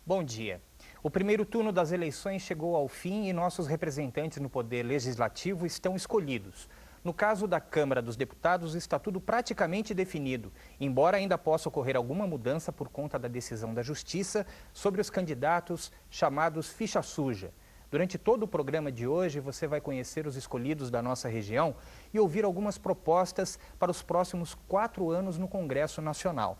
Bom dia. O primeiro turno das eleições chegou ao fim e nossos representantes no Poder Legislativo estão escolhidos. No caso da Câmara dos Deputados, está tudo praticamente definido, embora ainda possa ocorrer alguma mudança por conta da decisão da Justiça sobre os candidatos chamados ficha suja. Durante todo o programa de hoje, você vai conhecer os escolhidos da nossa região e ouvir algumas propostas para os próximos 4 anos no Congresso Nacional.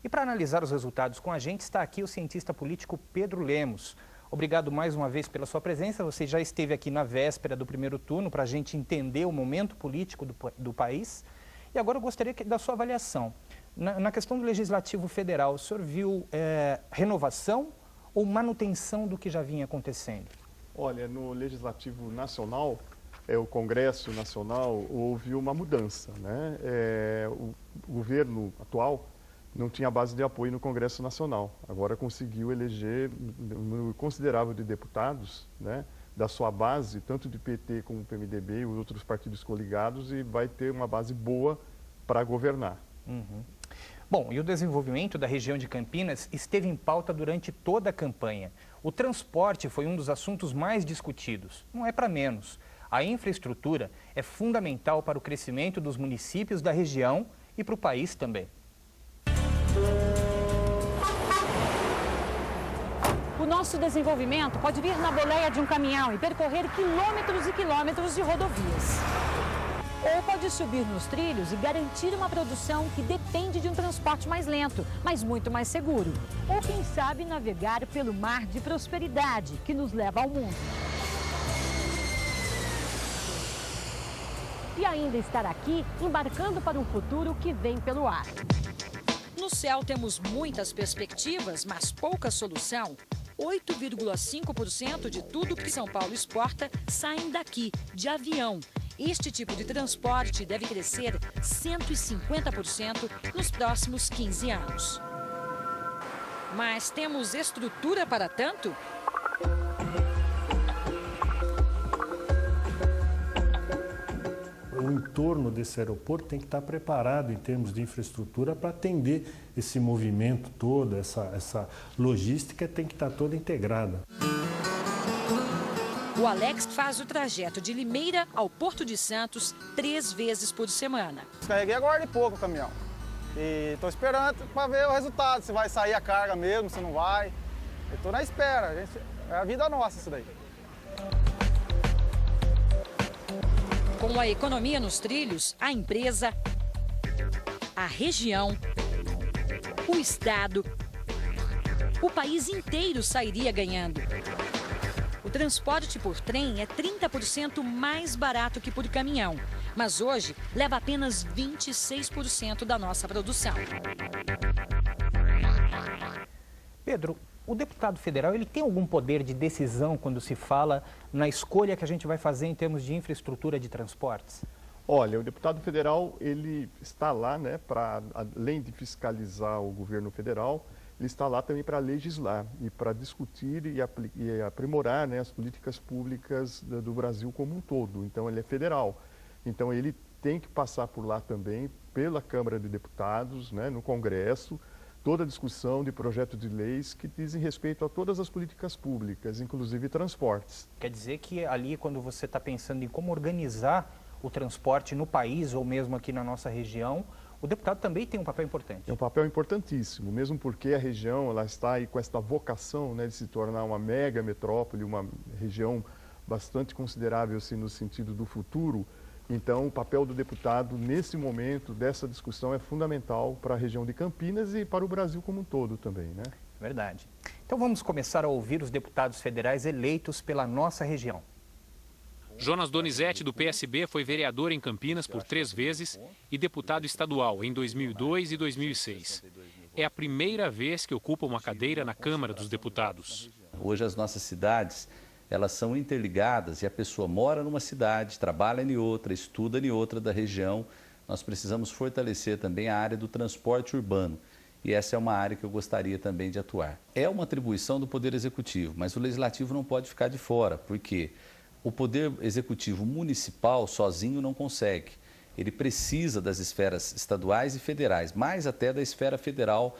E para analisar os resultados com a gente está aqui o cientista político Pedro Lemos. Obrigado mais uma vez pela sua presença. Você já esteve aqui na véspera do primeiro turno para a gente entender o momento político do país. E agora eu gostaria da sua avaliação. Na questão do Legislativo Federal, o senhor viu renovação ou manutenção do que já vinha acontecendo? Olha, no Legislativo Nacional, o Congresso Nacional, houve uma mudança, né? O governo atual não tinha base de apoio no Congresso Nacional. Agora conseguiu eleger um número considerável de deputados, né, da sua base, tanto de PT como PMDB e os outros partidos coligados, e vai ter uma base boa para governar. Uhum. Bom, e o desenvolvimento da região de Campinas esteve em pauta durante toda a campanha. O transporte foi um dos assuntos mais discutidos. Não é para menos. A infraestrutura é fundamental para o crescimento dos municípios da região e para o país também. O nosso desenvolvimento pode vir na boleia de um caminhão e percorrer quilômetros e quilômetros de rodovias. Ou pode subir nos trilhos e garantir uma produção que depende de um transporte mais lento, mas muito mais seguro. Ou quem sabe navegar pelo mar de prosperidade que nos leva ao mundo. E ainda estar aqui embarcando para um futuro que vem pelo ar. No céu temos muitas perspectivas, mas pouca solução. 8,5% de tudo que São Paulo exporta saem daqui, de avião. Este tipo de transporte deve crescer 150% nos próximos 15 anos. Mas temos estrutura para tanto? O entorno desse aeroporto tem que estar preparado em termos de infraestrutura para atender esse movimento todo, essa logística tem que estar toda integrada. O Alex faz o trajeto de Limeira ao Porto de Santos 3 vezes por semana. Carreguei agora de pouco o caminhão e estou esperando para ver o resultado, se vai sair a carga mesmo, se não vai. Eu estou na espera, é a vida nossa isso daí. Com a economia nos trilhos, a empresa, a região, o estado, o país inteiro sairia ganhando. O transporte por trem é 30% mais barato que por caminhão, mas hoje leva apenas 26% da nossa produção. Pedro, o deputado federal ele tem algum poder de decisão quando se fala na escolha que a gente vai fazer em termos de infraestrutura de transportes? Olha, o deputado federal ele está lá, né, para além de fiscalizar o governo federal, ele está lá também para legislar e para discutir e aprimorar, né, as políticas públicas do Brasil como um todo. Então ele é federal. Então ele tem que passar por lá também, pela Câmara de Deputados, né, no Congresso, toda a discussão de projetos de leis que dizem respeito a todas as políticas públicas, inclusive transportes. Quer dizer que ali, quando você está pensando em como organizar o transporte no país ou mesmo aqui na nossa região, o deputado também tem um papel importante. É um papel importantíssimo, mesmo porque a região ela está aí com esta vocação, né, de se tornar uma mega metrópole, uma região bastante considerável assim, no sentido do futuro. Então, o papel do deputado, nesse momento dessa discussão, é fundamental para a região de Campinas e para o Brasil como um todo também, né? Verdade. Então, vamos começar a ouvir os deputados federais eleitos pela nossa região. Jonas Donizete, do PSB, foi vereador em Campinas por 3 vezes e deputado estadual em 2002 e 2006. É a primeira vez que ocupa uma cadeira na Câmara dos Deputados. Hoje as nossas cidades, elas são interligadas e a pessoa mora numa cidade, trabalha em outra, estuda em outra da região. Nós precisamos fortalecer também a área do transporte urbano. E essa é uma área que eu gostaria também de atuar. É uma atribuição do Poder Executivo, mas o Legislativo não pode ficar de fora, porque o Poder Executivo municipal sozinho não consegue. Ele precisa das esferas estaduais e federais, mais até da esfera federal,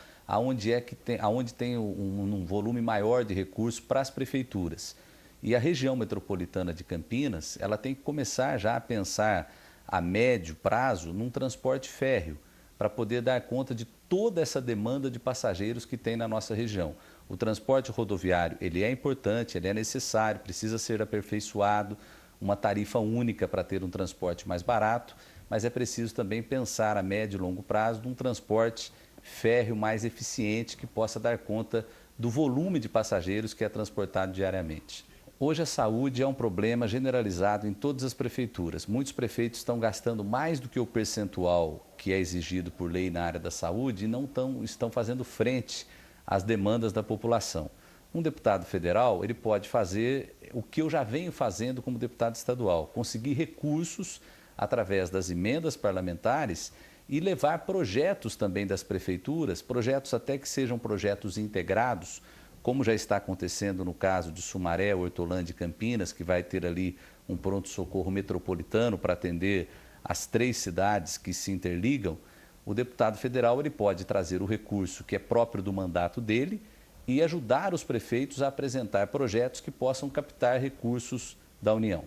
aonde tem um volume maior de recursos para as prefeituras. E a região metropolitana de Campinas, ela tem que começar já a pensar a médio prazo num transporte férreo, para poder dar conta de toda essa demanda de passageiros que tem na nossa região. O transporte rodoviário, ele é importante, ele é necessário, precisa ser aperfeiçoado, uma tarifa única para ter um transporte mais barato, mas é preciso também pensar a médio e longo prazo num transporte férreo mais eficiente que possa dar conta do volume de passageiros que é transportado diariamente. Hoje a saúde é um problema generalizado em todas as prefeituras. Muitos prefeitos estão gastando mais do que o percentual que é exigido por lei na área da saúde e não estão fazendo frente às demandas da população. Um deputado federal, ele pode fazer o que eu já venho fazendo como deputado estadual, conseguir recursos através das emendas parlamentares e levar projetos também das prefeituras, projetos até que sejam projetos integrados, como já está acontecendo no caso de Sumaré, Hortolândia e Campinas, que vai ter ali um pronto-socorro metropolitano para atender as 3 cidades que se interligam. O deputado federal ele pode trazer o recurso que é próprio do mandato dele e ajudar os prefeitos a apresentar projetos que possam captar recursos da União.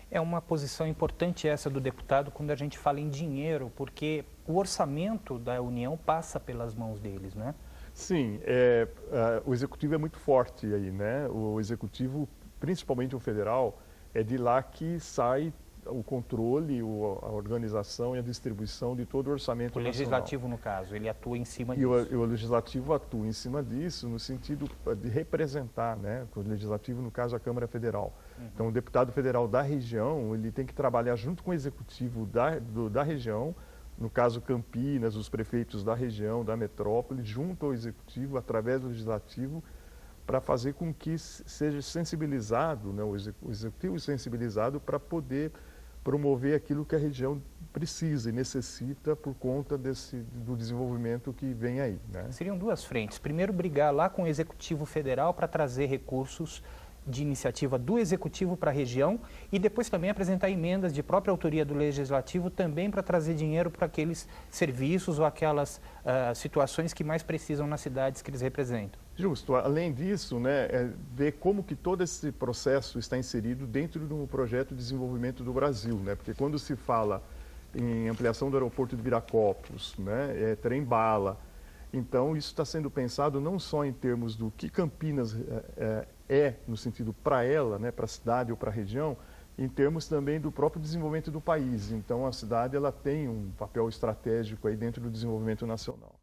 É uma posição importante essa do deputado quando a gente fala em dinheiro, porque o orçamento da União passa pelas mãos deles, né? Sim, o executivo é muito forte aí, né? O executivo, principalmente o federal, é de lá que sai o controle, a organização e a distribuição de todo o orçamento nacional. O legislativo, no caso, ele atua em cima disso. E o legislativo atua em cima disso no sentido de representar, né? O legislativo, no caso, a Câmara Federal. Então, o deputado federal da região, ele tem que trabalhar junto com o executivo da região, no caso Campinas, os prefeitos da região, da metrópole, junto ao executivo, através do legislativo, para fazer com que seja sensibilizado, né, o executivo sensibilizado para poder promover aquilo que a região precisa e necessita por conta do desenvolvimento que vem aí, né? Seriam 2 frentes. Primeiro, brigar lá com o Executivo Federal para trazer recursos de iniciativa do Executivo para a região e depois também apresentar emendas de própria autoria do Legislativo também para trazer dinheiro para aqueles serviços ou aquelas situações que mais precisam nas cidades que eles representam. Justo. Além disso, né, ver como que todo esse processo está inserido dentro do projeto de desenvolvimento do Brasil, né? Porque quando se fala em ampliação do aeroporto de Viracopos, né, trem-bala, então isso está sendo pensado não só em termos do que Campinas no sentido para ela, né, para a cidade ou para a região, em termos também do próprio desenvolvimento do país. Então a cidade ela tem um papel estratégico aí dentro do desenvolvimento nacional.